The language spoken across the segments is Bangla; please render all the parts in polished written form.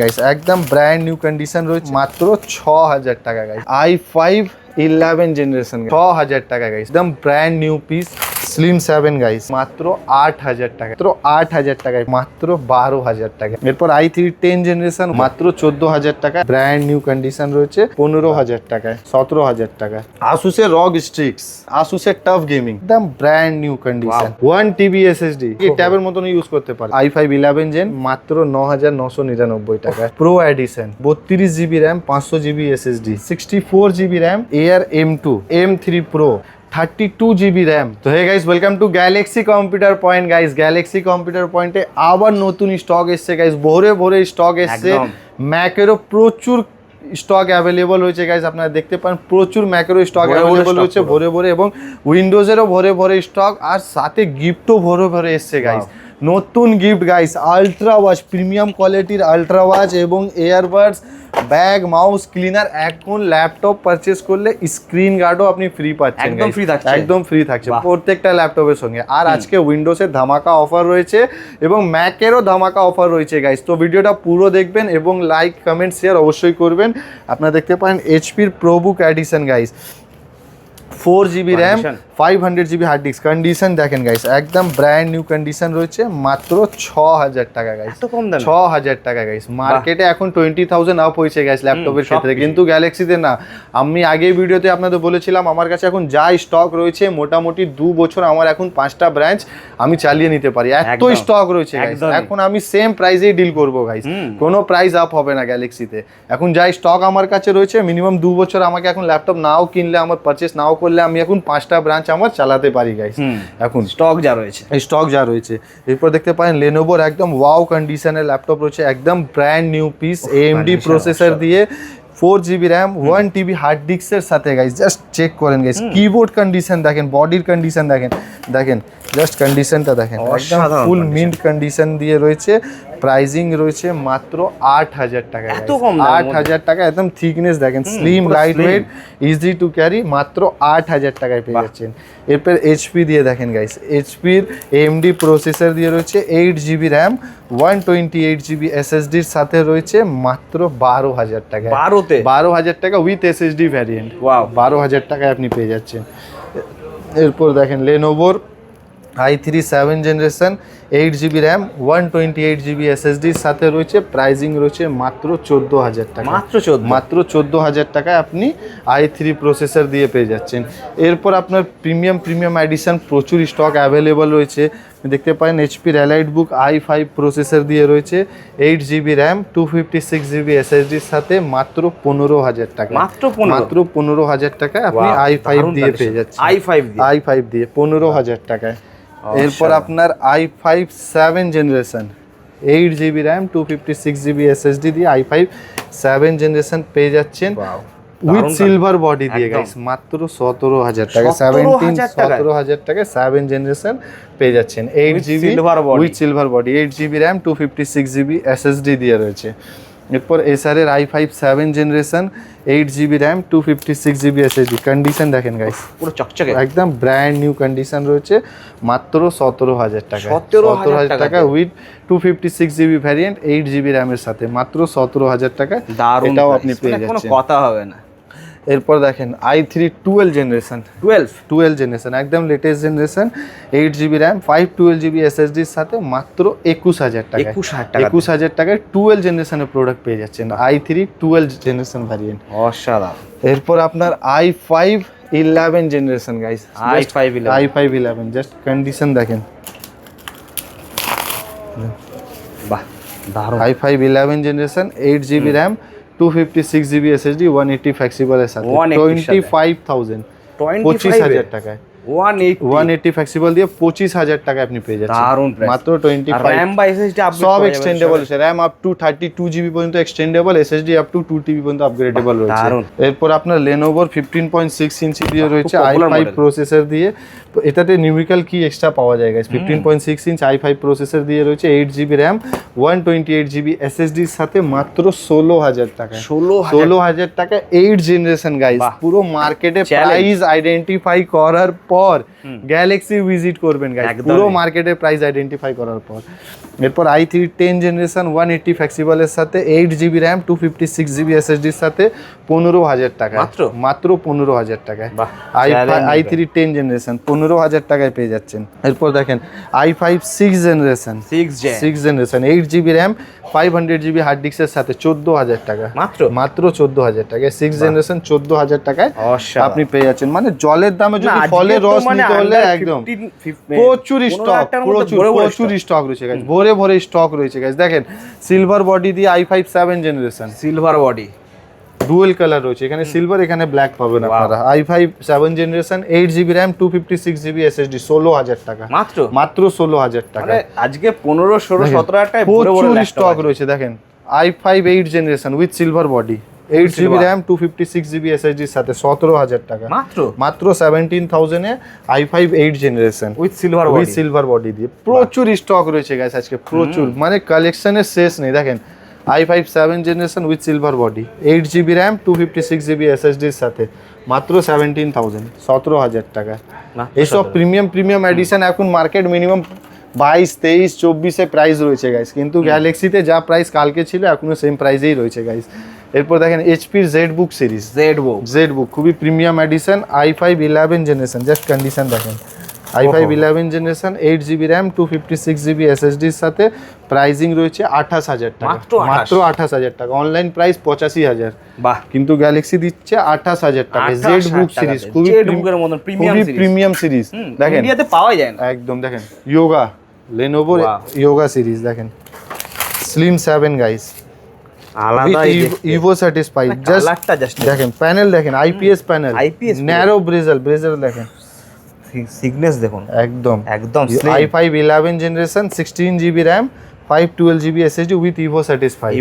গাইস একদম ব্র্যান্ড নিউ কন্ডিশন রয়েছে মাত্র 6000 টাকা গাইস। i5 11 জেনারেশন 6000 টাকা গাইস, একদম brand new piece. Slim 7 guys মাত্র 8000 টাকা, মাত্র 8000 টাকায়, মাত্র 12000 টাকা। এরপর i3 10 জেনারেশন মাত্র 14000 টাকা, ব্র্যান্ড নিউ কন্ডিশন রয়েছে 15000 টাকায়, 17000 টাকা। আসুসের রগ স্ট্রিক্স, আসুসের টাফ গেমিং, একদম brand new condition, 1 TB SSD, এই ট্যাবের মতন ইউজ করতে পারে। i5 11 জেন মাত্র 9999 টাকা। Pro edition 32 GB RAM 500 GB SSD, 64 GB RAM Air M2 M3 Pro, 32 GB RAM। তো hey guys, welcome to Galaxy Computer Point guys. Galaxy Computer পয়েন্টে আবার নতুন স্টক এসছে গাইস, ভোরে ভোরে স্টক এসছে। ম্যাকেরও প্রচুর স্টক অ্যাভেলেবল হয়েছে গাইস, আপনারা দেখতে পান প্রচুর ম্যাকেরও স্টক অ্যাভেলেবল হয়েছে ভোরে ভোরে, এবং উইন্ডোজেরও ভোরে ভোরে স্টক, আর সাথে গিফটও ভোরে ভোরে এসছে গাইস। নতুন gift guys, ultra watch, premium কোয়ালিটির আলট্রা ওয়াচ এবং এয়ারবাডস, ব্যাগ, মাউস, ক্লিনার। এখন ল্যাপটপ পারচেস করলে স্ক্রিন গার্ডও আপনি ফ্রি পাচ্ছেন, একদম ফ্রি থাকছে, একদম ফ্রি থাকছে প্রত্যেকটা ল্যাপটপের সঙ্গে। আর আজকে উইন্ডোজের ধামাকা অফার রয়েছে এবং ম্যাকেরও ধামাকা অফার রয়েছে গাইস। তো ভিডিওটা পুরো দেখবেন এবং লাইক, কমেন্ট, শেয়ার অবশ্যই করবেন। আপনারা দেখতে পান এইচপির ProBook edition guys, 4 GB RAM 500 GB hard disk. Condition দেখেন গাইস, একদম ব্র্যান্ড নিউ কন্ডিশন রয়েছে মাত্র 6000 টাকা গাইস, 6000 টাকা গাইস। মার্কেটে এখন 20000 আপ হয়েছে গাইস ল্যাপটপের ক্ষেত্রে, কিন্তু গ্যালাক্সিতে না। আমি আগের ভিডিওতে আপনাদের বলেছিলাম আমার কাছে এখন যা স্টক রয়েছে মোটামুটি 2 বছর আমার এখন 5টা ব্রাঞ্চ আমি চালিয়ে নিতে পারি, এত স্টক রয়েছে গাইস। এখন আমি সেম প্রাইসেই ডিল করবো গাইস, কোনো প্রাইস আপ হবে না গ্যালাক্সিতে। এখন যা স্টক আমার কাছে রয়েছে মিনিমাম 2 বছর আমাকে এখন ল্যাপটপ নাও কিনলে, আমার পারচেস নাও করলে, আমি এখন 5টা ব্রাঞ্চ আমার চালাতে পারি গাইস। এখন স্টক যা রয়েছে এরপর দেখতে পারেন লেনোভোর একদম ওয়াও কন্ডিশনের ল্যাপটপ রয়েছে, একদম brand new piece, AMD processor দিয়ে, 4 GB RAM 1 TB হার্ড ডিস্কের সাথে গাইস। জাস্ট চেক করেন গাইস, কিবোর্ড কন্ডিশন দেখেন, বডির কন্ডিশন দেখেন, জাস্ট কন্ডিশনটা দেখেন, একদম ফুল মিন্ট কন্ডিশন দিয়ে রয়েছে। প্রাইজিং রয়েছে মাত্র 8000 টাকা, 8000 টাকা। একদম থিকনেস দেখেন, slim, light weight, easy to carry, মাত্র 8000 টাকায় পেয়ে যাচ্ছেন। এরপর এইচপি দিয়ে দেখেন গাইস, এইচপির AMD প্রসেসর দিয়ে রয়েছে, 8 GB RAM 128 GB SSDর সাথে রয়েছে, মাত্র 12000 টাকা, 12000 টাকা উইথ SSD ভ্যারিয়েন্ট। 12000 টাকায় আপনি পেয়ে যাচ্ছেন। এরপর দেখেন লেনোভোর i3 7 generation 8 GB RAM 128 GB SSDর সাথে রয়েছে, প্রাইজিং রয়েছে মাত্র 14000 টাকা, মাত্র 14000 টাকায় আপনি i3 প্রসেসর দিয়ে পেয়ে যাচ্ছেন। এরপর আপনার প্রিমিয়াম এডিশন প্রচুর স্টক অ্যাভেলেবল রয়েছে, দেখতে পারেন এইচপির অ্যালাইড বুক i5 প্রসেসর দিয়ে রয়েছে, 8 GB RAM 256 GB SSDর সাথে, মাত্র 15000 টাকা, মাত্র 15000 টাকায় আপনি i5 দিয়ে পেয়ে যাচ্ছেন, i5 দিয়ে 15000 টাকায়। এরপর আপনার i5 7 generation 8 GB RAM 256 GB SSD দিয়ে i5 7 জেনারেশন পেয়ে যাচ্ছেন উইথ সিলভার বডি দিয়ে গাইস, মাত্র 17000 টাকা, 17000 টাকায় 7 জেনারেশন পেয়ে যাচ্ছেন। 8 GB with silver body, 8 GB RAM 256 GB SSD দিয়ে রয়েছে। এরপর এসআরের i5 7 generation 8 GB RAM 256 GB SSD। Condition দেখেন গাইস, পুরো চকচকে, একদম ব্র্যান্ড নিউ কন্ডিশন রয়েছে, মাত্র 17000 টাকা, 17000 টাকা with 256 GB variant 8 GB RAM এর সাথে, মাত্র 17000 টাকা। এটাও আপনি পেয়ে যাচ্ছেন, কোনো কথা হবে না। এরপর দেখেন i3 12 জেনারেশন একদম latest generation, 8 GB RAM 512 GB SSDর সাথে, মাত্র 21000 টাকা, 21000 টাকায় 12 জেনারেশনের প্রোডাক্ট পেয়ে যাচ্ছেন, i3 12 জেনারেশন ভ্যারিয়েন্ট। অসাধারণ। এরপর আপনার i5 11 generation guys, i5 11 just condition দেখেন, বাহ দারুণ। i5 11 generation 8 GB RAM 256 GB SSD 180 flexible এর সাথে, 25000 25000 টাকায় 180 ফ্লেক্সিবল দিয়ে 25000 টাকা আপনি পেয়ে যাচ্ছেন, দারুণ প্রাইস। মাত্র 25। RAM বা SSD আপগ্রেড সব এক্সটেন্ডেবল আছে, RAM আপ টু 32 GB পর্যন্ত extendable, SSD up to 2 TB পর্যন্ত আপগ্রেডেবল রয়েছে। এরপর আপনার Lenovo 15.6 ইঞ্চি দিয়ে রয়েছে, i5 প্রসেসর দিয়ে। তো এটাতে নিউমেরিক্যাল কি এক্সট্রা পাওয়া যায় গাইস, 15.6 ইঞ্চ i5 প্রসেসর দিয়ে রয়েছে, 8 GB RAM 128 GB SSD এর সাথে, মাত্র 16000 টাকা, 16000 টাকা 8 জেনারেশন গাইস। পুরো মার্কেটে প্রাইস আইডেন্টিফাই করার পর পর গ্যালাক্সি ভিজিট করবেন গাইস, পুরো মার্কেটের প্রাইস আইডেন্টিফাই করার পর। এরপর i3 10 জেনারেশন 180 ফ্লেক্সিবলের সাথে 8GB র্যাম 256GB এসএসডির সাথে 15,000 টাকা, মাত্র 15,000 টাকায় i3 10 জেনারেশন 15,000 টাকায় পেয়ে যাচ্ছেন। এরপর দেখেন i5 6 generation 6 generation 8GB RAM 500GB hard ডিস্কের সাথে 14,000 টাকা, মাত্র 14,000 টাকায় 6 জেনারেশন 14,000 টাকায় আপনি পেয়ে যাচ্ছেন। মানে জলের দামে যদি ফলের রস নিতে হলে একদম প্রচুর স্টক, প্রচুর স্টক রয়েছে গাইস, ভরে ভরে স্টক রয়েছে গাইস। দেখেন সিলভার বডি দিয়ে i5 7 generation, silver body dual colour রয়েছে, এখানে সিলভার এখানে ব্ল্যাক পাবেন আপনারা। i5 7 generation 8GB RAM 256GB SSD 16,000 টাকা, মাত্র 16,000 টাকা। আজকে 15, 16, 17,000 টাকায় প্রচুর স্টক রয়েছে। দেখেন i5 8 generation with silver body 8GB RAM 256GB এসএসডির সাথে 17,000 টাকা, মাত্র 17,000 এ i5 8 generation with silver body দিয়ে। প্রচুর স্টক রয়েছে গাইস আজকে, প্রচুর, মানে কালেকশনের শেষ নেই। দেখেন i5 7 generation with silver body 8GB RAM 256GB এসএসডির সাথে মাত্র 17,000, 17,000 টাকা। এইসব প্রিমিয়াম এডিশন এখন মার্কেট মিনিমাম 22, 23, 24 প্রাইস রয়েছে গাইস, কিন্তু গ্যালাক্সিতে যা প্রাইস কালকে ছিল এখনো সেম প্রাইসেই রয়েছে গাইস। এরপর দেখেন এইচপির জেডবুক সিরিজ, জেডবুক খুবই premium addition i5 11 generation, just condition দেখেন i5 11 generation 8GB RAM 256GB এসএসডির সাথে প্রাইসিং রয়েছে 28,000 টাকা, মাত্র 28,000 টাকা। অনলাইন প্রাইস 85,000, কিন্তু গ্যালাক্সি দিচ্ছে 28,000 টাকা। জেডবুক সিরিজ খুবই প্রিমিয়াম সিরিজ, দেখেন ইন্ডিয়াতে পাওয়া যায় না একদম। দেখেন ইয়োগা, লেনোভো ইয়োগা সিরিজ, দেখেন স্লিম 7 গাইস, আলাদা ইভো স্যাটিসফাইড, জাস্ট দেখেন প্যানেল, দেখেন আইপিএস প্যানেল, ন্যারো ব্রেজার দেখেন, সিগনেস দেখুন একদম i5 11 generation 16GB RAM 512GB SSD with Evo satisfy,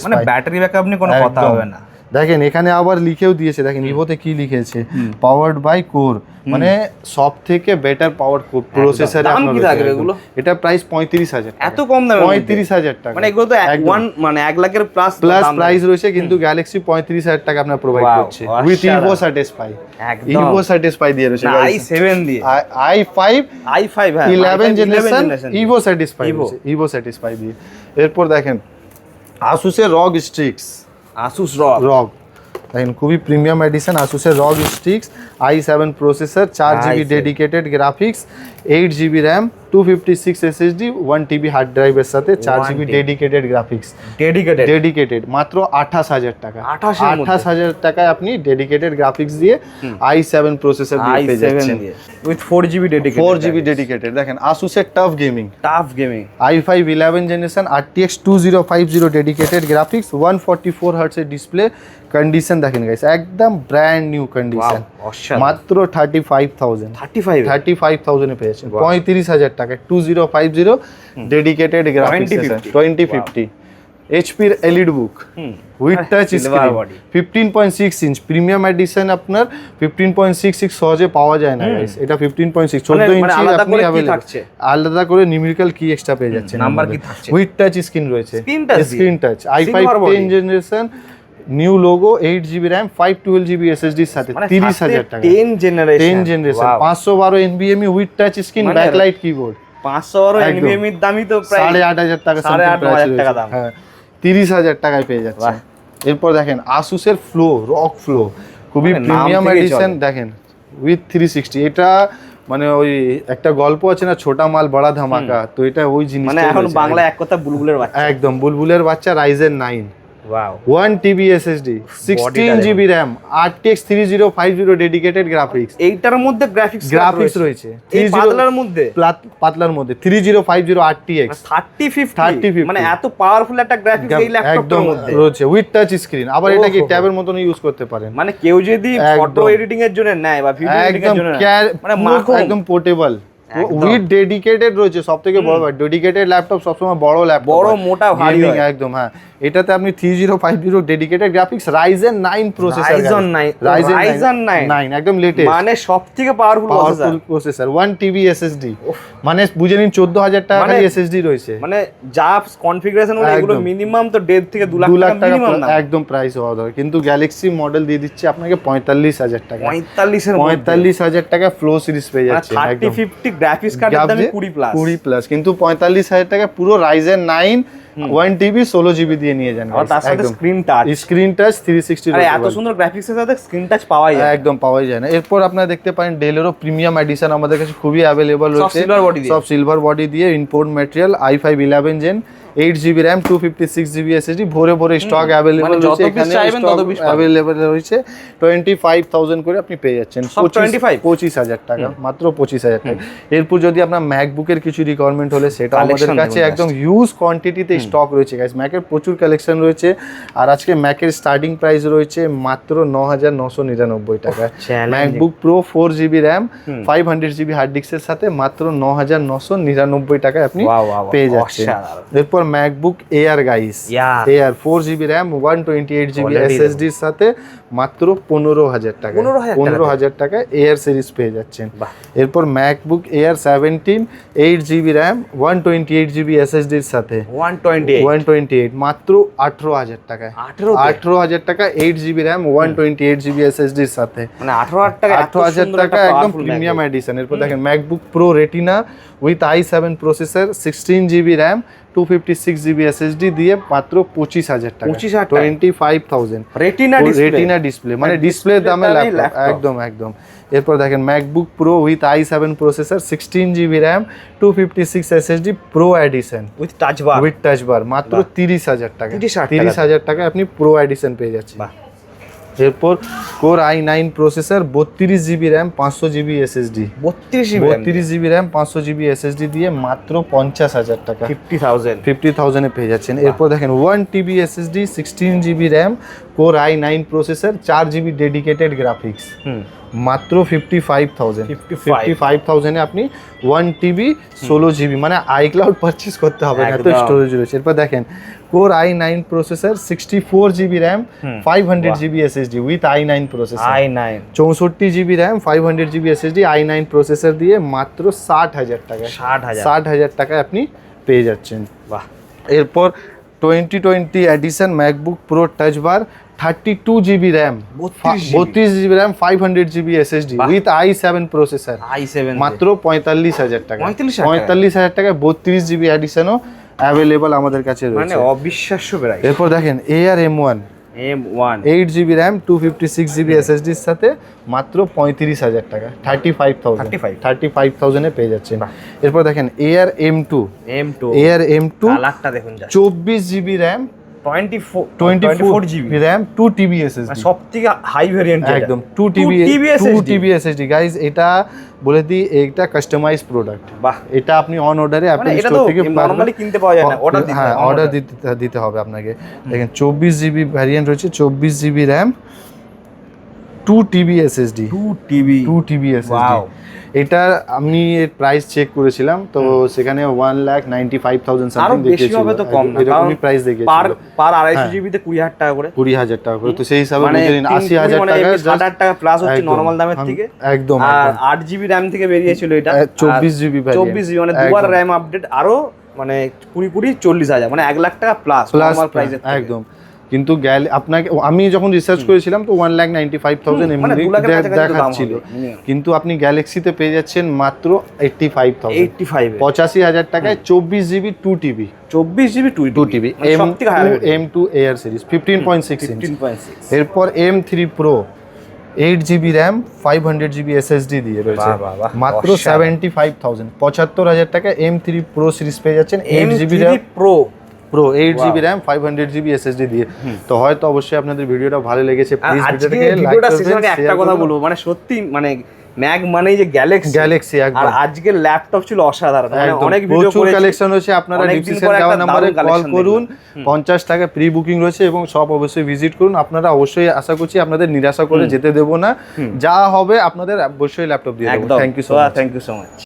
মানে ব্যাটারি ব্যাকআপ নিয়ে কোনো কথা হবে না। দেখেন এখানে আবার লিখেও দিয়েছে, দেখেন ইভোতে কি লিখেছে, পাওয়ার্ড বাই কোর, মানে সব থেকে বেটার পাওয়ার প্রসেসর। এটা প্রাইস 35,000, এত কম দামে 35,000 টাকা, মানে এগুলো তো 1 লাখের প্লাস প্রাইস রয়েছে, কিন্তু গ্যালাক্সি 35,000 টাকা আপনার প্রোভাইড করছে with Evo satisfy, Evo satisfy দিয়ে রয়েছে i7 দিয়ে i5 11 জেনারেশন ইভো স্যাটিসফাই দিয়ে। এরপর দেখেন আসুসের রগ স্ট্রিক্স, রগ দেখেন খুবই প্রিমিয়াম এডিশন আসুসের রগ Strix i7 processor 4GB dedicated graphics 8GB RAM 256 SSD 1TB hard ড্রাইভের সাথে 4GB ডেডিকেটেড গ্রাফিক্স, ডেডিকেটেড মাত্র 28,000 টাকা, 28,000 টাকায় আপনি ডেডিকেটেড গ্রাফিক্স দিয়ে i7 প্রসেসর দিয়ে পেয়ে যাচ্ছেন উইথ 4GB ডেডিকেটেড। দেখেন আসুসের TUF gaming i5 11 generation RTX 2050 dedicated graphics 144 hertz এর ডিসপ্লে, কন্ডিশন দেখেন গাইস একদম ব্র্যান্ড নিউ কন্ডিশন, মাত্র 35,000 এ পেয়েছেন, 35,000 টাকা 2050 ডেডিকেটেড গ্রাফিক্স 2050। এইচপির EliteBook with touch screen 15.6 inch premium edition, আপনার 15.66 সহজে পাওয়া যায় না গাইস, এটা 15.6 14 ইঞ্চি আপনি अवेलेबल, আলাদা করে নিউমেরিক্যাল কি এক্সট্রা পেয়ে যাচ্ছেন, নাম্বার কি থাকছে, উইথ টাচ স্ক্রিন রয়েছে, screen touch i5 10 generation new logo 8GB RAM 512GB এসএসডির সাথে 30,000 টাকা, 10 generation 512 NVMe with touch screen backlight keyboard, 512 NVMe এর দামই তো প্রায় 8,500 টাকা, 8,500 টাকা দাম, হ্যাঁ 30,000 টাকায় পেয়ে যাচ্ছে। এরপর দেখেন আসুসের রক ফ্লো খুবই প্রিমিয়াম এডিশন, দেখেন উইথ 360, এটা মানে ওই একটা গল্প আছে না ছোটা মাল বড়া ধামাকা, তো এটা ওই জিনিস, মানে এখন বাংলা এক কথা বুলবুলের বাচ্চা, একদম বুলবুলের বাচ্চা Ryzen 9 1TB SSD 16GB RAM RTX 3050 dedicated graphics, এইটার মধ্যে গ্রাফিক্স রয়েছে এই পাতলার মধ্যে 3050 RTX 3050, মানে এত পাওয়ারফুল একটা গ্রাফিক্স এই ল্যাপটপের মধ্যে রয়েছে উইথ টাচ স্ক্রিন, আবার এটাকে ট্যাবের মতন ইউজ করতে পারেন, মানে কেউ যদি ফটো এডিটিং এর জন্য নেয় বা ভিডিও এডিটিং এর জন্য, মানে একদম পোর্টেবল উইথ ডেডিকেটেড রয়েছে, সবথেকে বড় ডেডিকেটেড ল্যাপটপ সবসময় বড় ল্যাপটপ, বড় মোটা ভারী হয় একদম। হ্যাঁ, এটাতে আপনি 3050 dedicated graphics Ryzen 9 processor, Ryzen 9 একদম লেটেস্ট, মানে সবথেকে পাওয়ারফুল প্রসেসর, 1 TB SSD, মানে বুঝে নিন 14000 টাকা খালি SSD রয়েছে। মানে যা কনফিগারেশন হলো এগুলো মিনিমাম তো 1.5 থেকে 2 লাখ টাকা মিনিমাম একদম প্রাইস হওয়া দরকার, কিন্তু গ্যালাক্সি মডেল দিয়ে দিচ্ছে আপনাকে 45000 টাকা, 45,000 টাকা ফ্লো সিরিজ পেয়ে যাচ্ছে, 3050 গ্রাফিক্স কার্ডের দাম 20 প্লাস, কিন্তু 45000 টাকা পুরো রাইজেন 9 1 TB 16GB দিয়ে নিয়ে যান, আর তার সাথে স্ক্রিন টাচ 360। আরে এত সুন্দর গ্রাফিক্সের সাথে স্ক্রিন টাচ পাওয়াই যায়, একদম পাওয়াই যায় না। এরপর আপনারা দেখতে পারেন ডেলেরও প্রিমিয়াম এডিশন আমাদের কাছে খুবই অ্যাভেলেবল রয়েছে, সব সিলভার বডি দিয়ে, import material, i5 11 gen, 8GB RAM, 256GB SSD, ভরে স্টক অ্যাভেলেবল রয়েছে, এখানে অ্যাভেলেবল রয়েছে। 25000 করে আপনি পেয়ে যাচ্ছেন, 25000 টাকা, মাত্র 25000 টাকা। এরপর যদি আপনার ম্যাকবুকের কিছু রিকোয়ারমেন্ট হলে সেটা আমাদের কাছে একদম হিউজ কোয়ান্টিটিতে স্টক রয়েছে গাইস, ম্যাকের প্রচুর কালেকশন রয়েছে। আর আজকে ম্যাকের স্টার্টিং প্রাইস রয়েছে মাত্র 9999 টাকা। MacBook pro 4GB RAM 500GB hard ডিস্কের সাথে মাত্র 9999 টাকায় আপনি পেয়ে যাচ্ছেন। এরপর MacBook air guys, air 4GB RAM 128GB SSD এর সাথে মাত্র 15000 টাকা, 15000 টাকা এয়ার সিরিজ পেয়ে যাচ্ছেন। এরপর MacBook air 17 8GB RAM 128GB SSD এর সাথে 128 মাত্র 18000 টাকায়, 18000 টাকা 8GB RAM 128GB SSD এর সাথে, মানে 18000 টাকা একদম প্রিমিয়াম এডিশন। এরপর দেখেন MacBook pro retina with i7 processor 16GB RAM 256GB SSD দিয়ে মাত্র 25000 টাকা, 25000 রেটিনা ডিসপ্লে, মানে ডিসপ্লের দামে ল্যাপটপ, একদম। এরপর দেখেন MacBook pro with i7 processor 16GB RAM 256 SSD pro edition with touch bar মাত্র 30000 টাকা, 30000 টাকা আপনি প্রো এডিশন পেয়ে যাচ্ছেন। এরপর core i9 processor 32GB RAM 500GB SSD, 32GB RAM 500GB SSD দিয়ে মাত্র 50000 টাকা, 50000 এ পেয়ে যাচ্ছেন। এরপর দেখেন 1 TB SSD 16GB RAM core i9 processor 4GB dedicated graphics মাত্র 55000 এ আপনি 1 TB 16GB, মানে iCloud পারচেজ করতে হবে না, এত স্টোরেজ রয়েছে। এরপর দেখেন core i9 processor 64GB RAM 500GB SSD with i9 processor, 64GB RAM 500GB SSD i9 processor দিয়ে মাত্র 60000 টাকা, 60000 টাকায় আপনি পেয়ে যাচ্ছেন। এরপর 2020 edition MacBook pro touch bar 32GB RAM 32GB RAM 500GB SSD with i7 processor মাত্র 45000 টাকা, 45000 টাকায় 32GB এডিশনও অ্যাভেলেবল আমাদের কাছে রয়েছে, মানে অবিশ্বাস্য প্রাইস। এরপর দেখেন AR M1 8GB RAM 256GB SSD এর সাথে মাত্র 35000 টাকা, 35000 এ পেয়ে যাচ্ছেন। এরপর দেখেন এআর M2 কালারটা দেখুন, 24GB RAM 24GB RAM 2TB SSD, সবথেকে হাই ভেরিয়েন্ট, একদম 2TB SSD গাইস। এটা বলে দিই এটা কাস্টমাইজ প্রোডাক্ট, এটা আপনি অন অর্ডারে অ্যাপল স্টোর থেকে নরমালি কিনতে পাওয়া যায় না, অর্ডার দিতে হবে আপনাকে। দেখেন 24GB ভ্যারিয়েন্ট রয়েছে, 24GB RAM 2TB SSD, 2TB SSD। এটা আমি এর প্রাইস চেক করেছিলাম, তো সেখানে 1,95,000 সামথিং দেখিয়েছিল, হবে তো কম না, এরকমই প্রাইস দেখিয়েছিল, পার 250 GB তে 20000 টাকা করে, 20000 টাকা করে। তো সেই হিসাবে বুঝে নিন 80000 টাকা, 6000 টাকা প্লাস হচ্ছে নরমাল দামের থেকে, একদম। আর 8GB RAM থেকে বেরিয়েছিল এটা, 24GB 24GB, মানে দুবার RAM আপডেট, আরো মানে 40,000, মানে 1 লাখ টাকা প্লাস নরমাল প্রাইসের, একদম। কিন্তু আপনাকে আমি যখন রিসার্চ করেছিলাম তো 1,95,000 এমনি দেখাচ্ছিল, কিন্তু আপনি গ্যালাক্সিতে পেয়ে যাচ্ছেন মাত্র 85,000 টাকায় 24GB 2TB 2TB M2 air series 15.6 ইঞ্চি। এরপর M3 Pro 8GB RAM 500GB SSD দিয়ে রয়েছে মাত্র 75,000, 75,000 টাকা M3 Pro সিরিজ পেয়ে যাচ্ছেন, 8GB RAM Pro 8GB RAM 500GB SSD দিয়ে। তো হয়তো অবশ্যই আপনাদের ভিডিওটা ভালো লেগেছে, প্লিজ ভিডিওটাকে লাইক করবেন। একটা কথা বলবো, মানে সত্যি মানে ম্যাক মানে যে গ্যালাক্সি, আর আজকের ল্যাপটপ ছিল অসাধারণ, মানে অনেক ভিডিও প্রচুর কালেকশন হয়েছে। আপনারা ডিসক্রিপশন দেওয়া নম্বরে কল করুন, 50 টাকা প্রি বুকিং রয়েছে এবং সব অবশ্যই ভিজিট করুন। আপনারা অবশ্যই, আশা করছি আপনাদের নিরাশা করে যেতে দেব না, যা হবে আপনাদের অবশ্যই ল্যাপটপ দিয়ে দেব। Thank you so much.